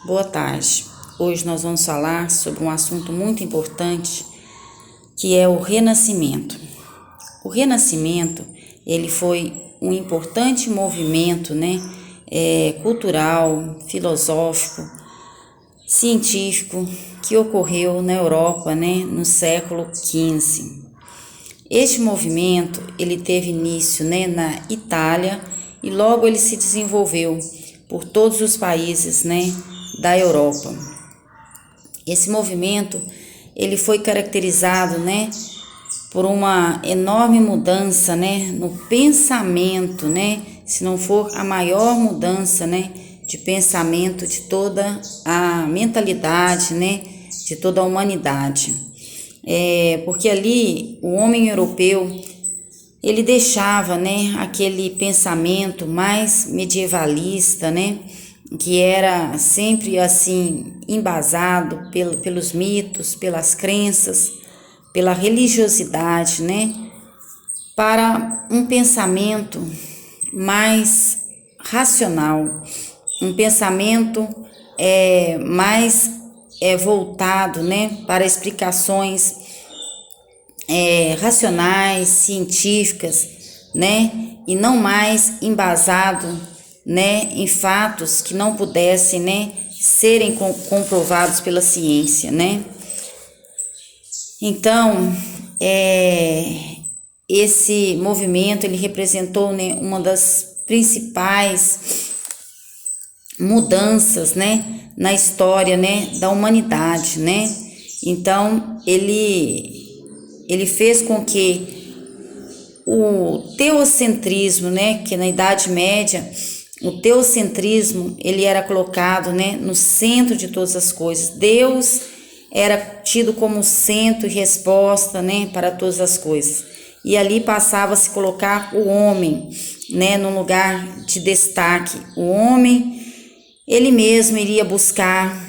Boa tarde. Hoje nós vamos falar sobre um assunto muito importante, que é o Renascimento. O Renascimento, ele foi um importante movimento, cultural, filosófico, científico, que ocorreu na Europa, no século XV. Este movimento, ele teve início, na Itália e logo ele se desenvolveu por todos os países, da Europa. Esse movimento, ele foi caracterizado, por uma enorme mudança, no pensamento, se não for a maior mudança, de pensamento de toda a mentalidade, de toda a humanidade. Porque ali o homem europeu, ele deixava, aquele pensamento mais medievalista, que era sempre assim embasado pelos mitos, pelas crenças, pela religiosidade, para um pensamento mais racional, um pensamento mais voltado, para explicações racionais, científicas, e não mais embasado, em fatos que não pudessem, serem comprovados pela ciência, Então, esse movimento, ele representou, uma das principais mudanças, na história, da humanidade, Então, ele fez com que o teocentrismo, que na Idade Média, o teocentrismo, ele era colocado, no centro de todas as coisas. Deus era tido como centro e resposta, para todas as coisas. E ali passava a se colocar o homem, no lugar de destaque. O homem, ele mesmo iria buscar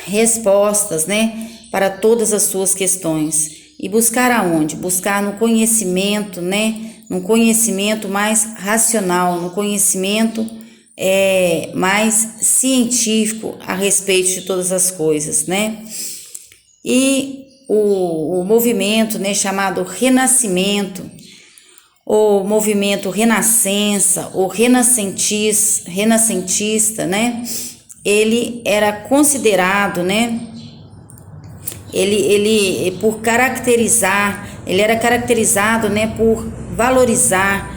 respostas, para todas as suas questões. E buscar aonde? Buscar no conhecimento, num conhecimento mais racional, no conhecimento mais científico a respeito de todas as coisas, E o movimento, chamado Renascimento, ou movimento Renascença, ou renascentista, ele era considerado, ele por caracterizar, ele era caracterizado, por valorizar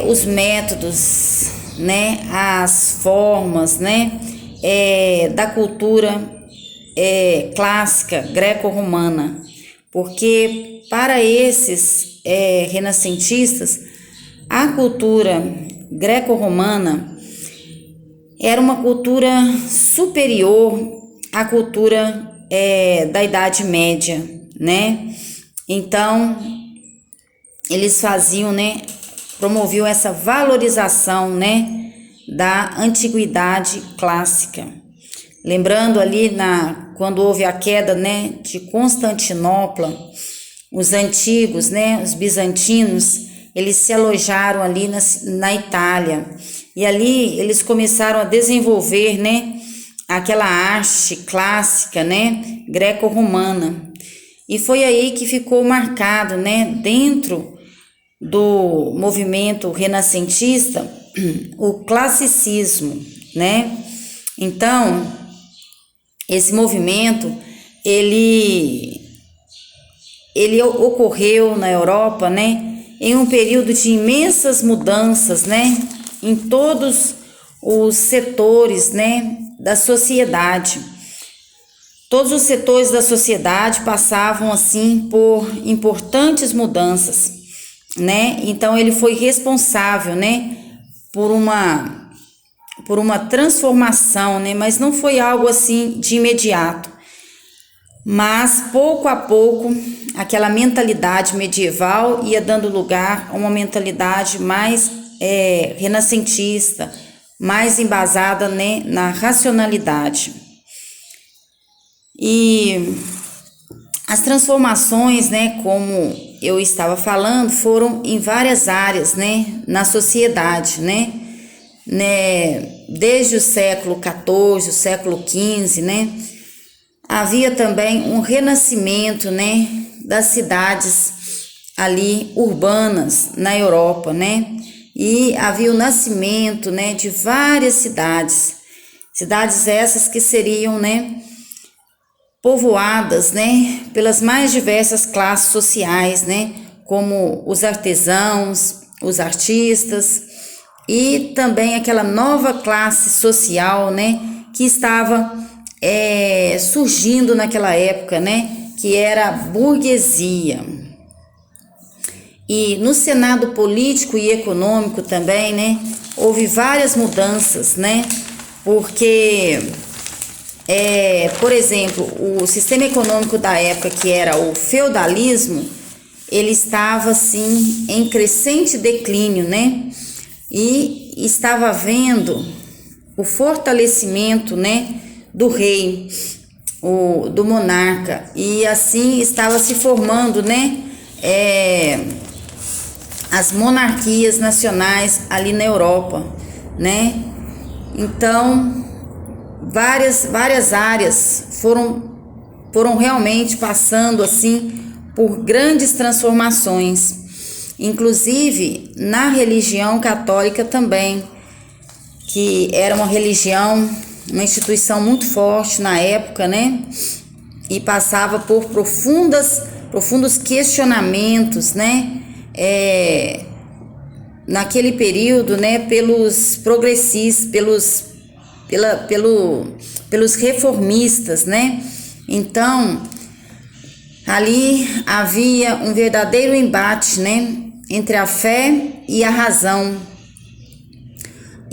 os métodos, as formas, da cultura clássica greco-romana, porque para esses renascentistas, a cultura greco-romana era uma cultura superior à cultura da Idade Média, Então, eles faziam, promoviam essa valorização, da antiguidade clássica. Lembrando ali, quando houve a queda, de Constantinopla, os antigos, os bizantinos, eles se alojaram ali na Itália. E ali eles começaram a desenvolver, aquela arte clássica, greco-romana. E foi aí que ficou marcado, dentro do movimento renascentista, o classicismo, Então, esse movimento, ele ocorreu na Europa, em um período de imensas mudanças, em todos os setores, da sociedade. Todos os setores da sociedade passavam, assim, por importantes mudanças, Então, ele foi responsável, por uma transformação, mas não foi algo assim de imediato. Mas, pouco a pouco, aquela mentalidade medieval ia dando lugar a uma mentalidade mais renascentista, mais embasada, na racionalidade. E as transformações, como eu estava falando, foram em várias áreas, na sociedade, né, desde o século XIV, o século XV, né, havia também um renascimento, né, das cidades ali urbanas na Europa, né, e havia o nascimento, né, de várias cidades essas que seriam, né, povoadas, né, pelas mais diversas classes sociais, né, como os artesãos, os artistas e também aquela nova classe social, né, que estava surgindo naquela época, né, que era a burguesia. E no cenário político e econômico também, né, houve várias mudanças, né, porque, por exemplo, o sistema econômico da época, que era o feudalismo, ele estava, assim, em crescente declínio, né, e estava havendo o fortalecimento, né, do rei, do monarca, e assim estava se formando, né, as monarquias nacionais ali na Europa, né? Então, várias áreas foram realmente passando assim por grandes transformações, inclusive na religião católica também, que era uma religião, uma instituição muito forte na época, né? E passava por profundos questionamentos, né? Naquele período, né? Pelos progressistas, pelos reformistas, né? Então, ali havia um verdadeiro embate, né? Entre a fé e a razão.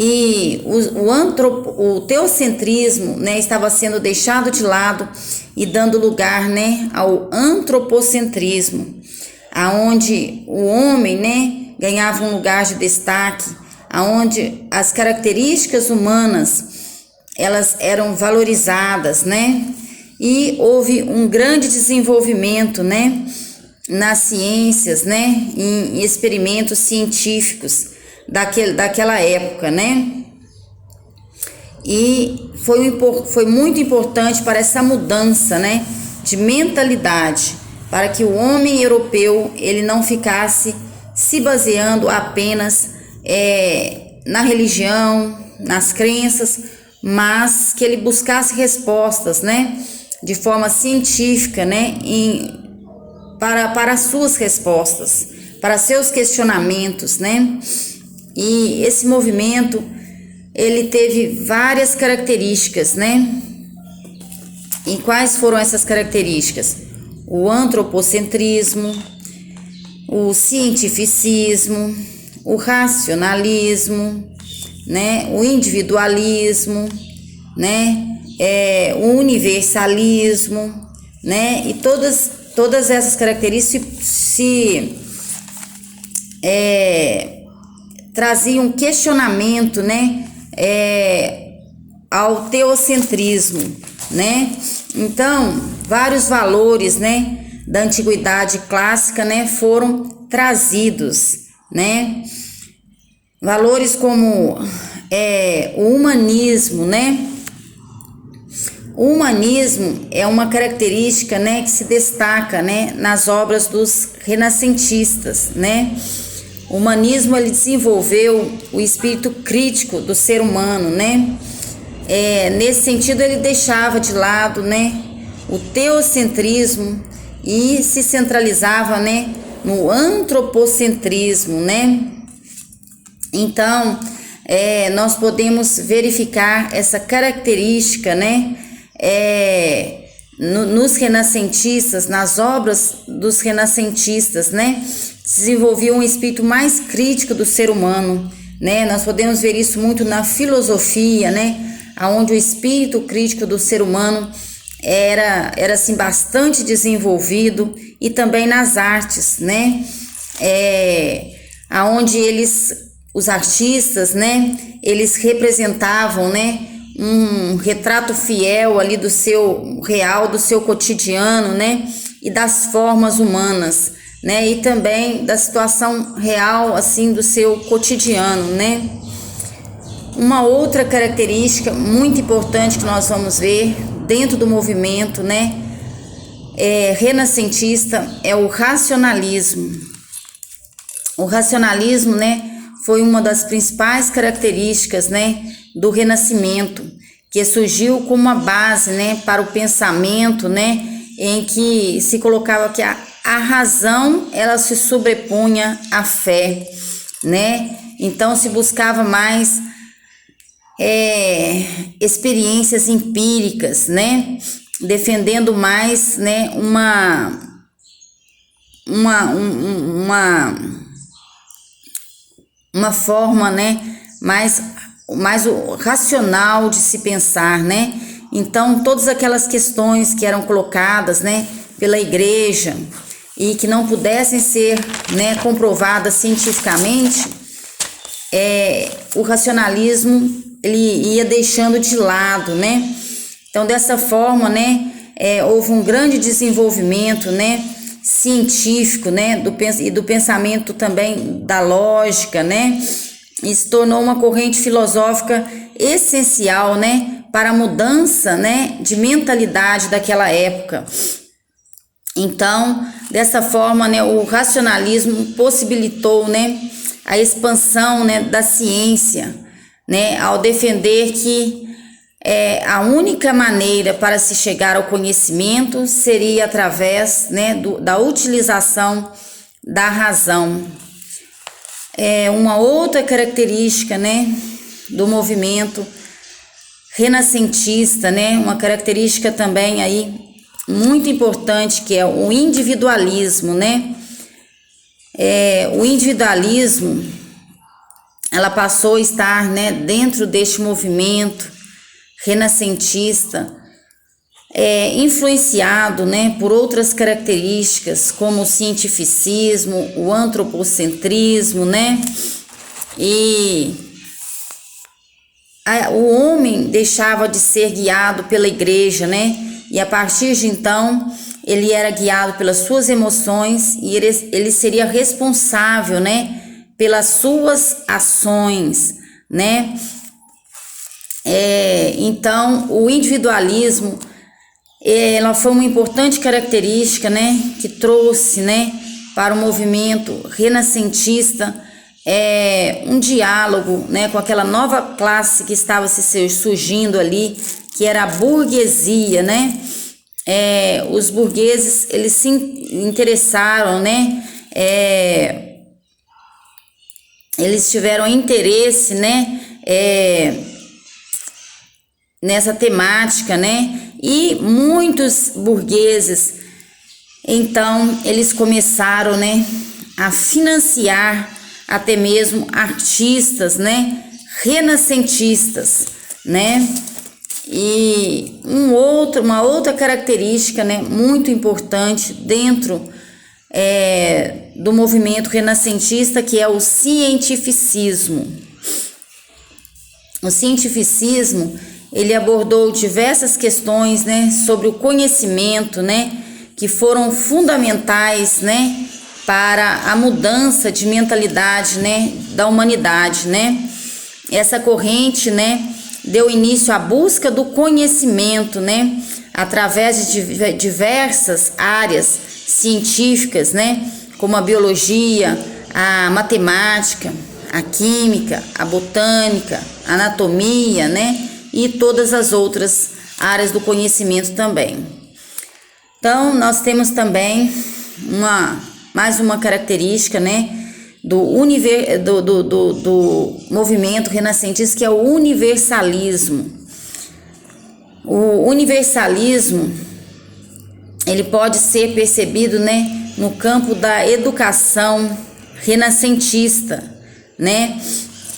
E o teocentrismo, né, estava sendo deixado de lado e dando lugar, né, ao antropocentrismo, aonde o homem, né, ganhava um lugar de destaque, aonde as características humanas elas eram valorizadas, né, e houve um grande desenvolvimento, né, nas ciências, né, em experimentos científicos daquela época, né? E foi muito importante para essa mudança, né, de mentalidade, para que o homem europeu ele não ficasse se baseando apenas na religião, nas crenças, mas que ele buscasse respostas, né, de forma científica, né, para as suas respostas, para seus questionamentos, né? E esse movimento, ele teve várias características, né? E quais foram essas características? O antropocentrismo, o cientificismo, o racionalismo, né? O individualismo, né? O universalismo, né? E todas essas características trazia um questionamento, né, ao teocentrismo, né? Então, vários valores, né, da antiguidade clássica, né, foram trazidos, né? Valores como o humanismo, né? O humanismo é uma característica, né, que se destaca, né, nas obras dos renascentistas, né? O humanismo ele desenvolveu o espírito crítico do ser humano, né? Nesse sentido ele deixava de lado, né, o teocentrismo e se centralizava, né, no antropocentrismo, né? Então nós podemos verificar essa característica, né, nos renascentistas, nas obras dos renascentistas, né? Desenvolvia um espírito mais crítico do ser humano, né? Nós podemos ver isso muito na filosofia, né? Onde o espírito crítico do ser humano era assim bastante desenvolvido, e também nas artes, né? Onde os artistas, né? Eles representavam, né, um retrato fiel ali do seu real, do seu cotidiano, né? E das formas humanas, né, e também da situação real, assim, do seu cotidiano, né. Uma outra característica muito importante que nós vamos ver dentro do movimento, né, renascentista é o racionalismo. O racionalismo, né, foi uma das principais características, né, do Renascimento, que surgiu como uma base, né, para o pensamento, né, em que se colocava que a razão ela se sobrepunha à fé, né? Então se buscava mais experiências empíricas, né? Defendendo mais, né, uma forma, né, mais o racional de se pensar, né? Então todas aquelas questões que eram colocadas, né, pela igreja e que não pudessem ser, né, comprovadas cientificamente, o racionalismo ele ia deixando de lado, né? Então dessa forma, né, houve um grande desenvolvimento, né, científico, né, do pensamento também da lógica, né, e se tornou uma corrente filosófica essencial, né, para a mudança, né, de mentalidade daquela época. Então, dessa forma, né, o racionalismo possibilitou, né, a expansão, né, da ciência, né, ao defender que a única maneira para se chegar ao conhecimento seria através, né, da utilização da razão. Uma outra característica, né, do movimento renascentista, né, uma característica também aí muito importante, que é o individualismo, né? O individualismo, ela passou a estar, né, dentro deste movimento renascentista, influenciado, né, por outras características como o cientificismo, o antropocentrismo, né? E o homem deixava de ser guiado pela igreja, né? E a partir de então, ele era guiado pelas suas emoções e ele seria responsável, né, pelas suas ações, né? Então, o individualismo, ela foi uma importante característica, né, que trouxe, né, para o movimento renascentista um diálogo, né, com aquela nova classe que estava surgindo ali, que era a burguesia, né? Os burgueses, eles se interessaram, né? Eles tiveram interesse, né? Nessa temática, né? E muitos burgueses, então, eles começaram, né, a financiar até mesmo artistas, né, renascentistas, né? E uma outra característica, né, muito importante dentro do movimento renascentista, que é o cientificismo. O cientificismo, ele abordou diversas questões, né, sobre o conhecimento, né, que foram fundamentais, né, para a mudança de mentalidade, né, da humanidade, né? Essa corrente, né, deu início à busca do conhecimento, né, através de diversas áreas científicas, né, como a biologia, a matemática, a química, a botânica, a anatomia, né, e todas as outras áreas do conhecimento também. Então, nós temos também mais uma característica, né, do movimento renascentista, que é o universalismo. O universalismo, ele pode ser percebido, né, no campo da educação renascentista, né?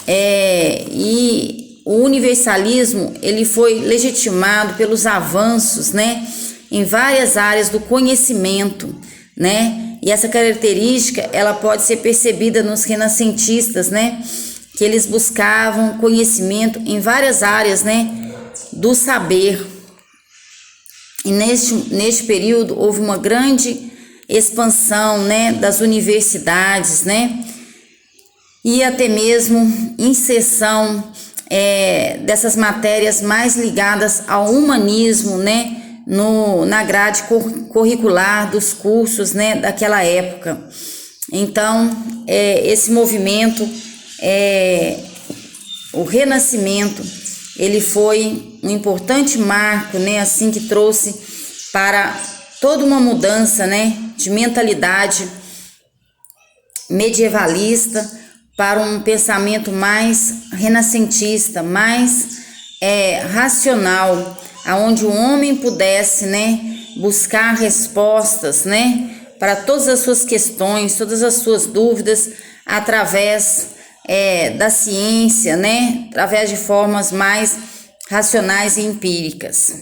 E o universalismo, ele foi legitimado pelos avanços, né, em várias áreas do conhecimento, né? E essa característica, ela pode ser percebida nos renascentistas, né, que eles buscavam conhecimento em várias áreas, né, do saber. E neste período houve uma grande expansão, né, das universidades, né, e até mesmo inserção dessas matérias mais ligadas ao humanismo, né, na grade curricular dos cursos, né, daquela época. Então, esse movimento, o Renascimento, ele foi um importante marco, né, assim, que trouxe para toda uma mudança, né, de mentalidade medievalista para um pensamento mais renascentista, mais racional, aonde o homem pudesse, né, buscar respostas, né, para todas as suas questões, todas as suas dúvidas, através da ciência, né, através de formas mais racionais e empíricas.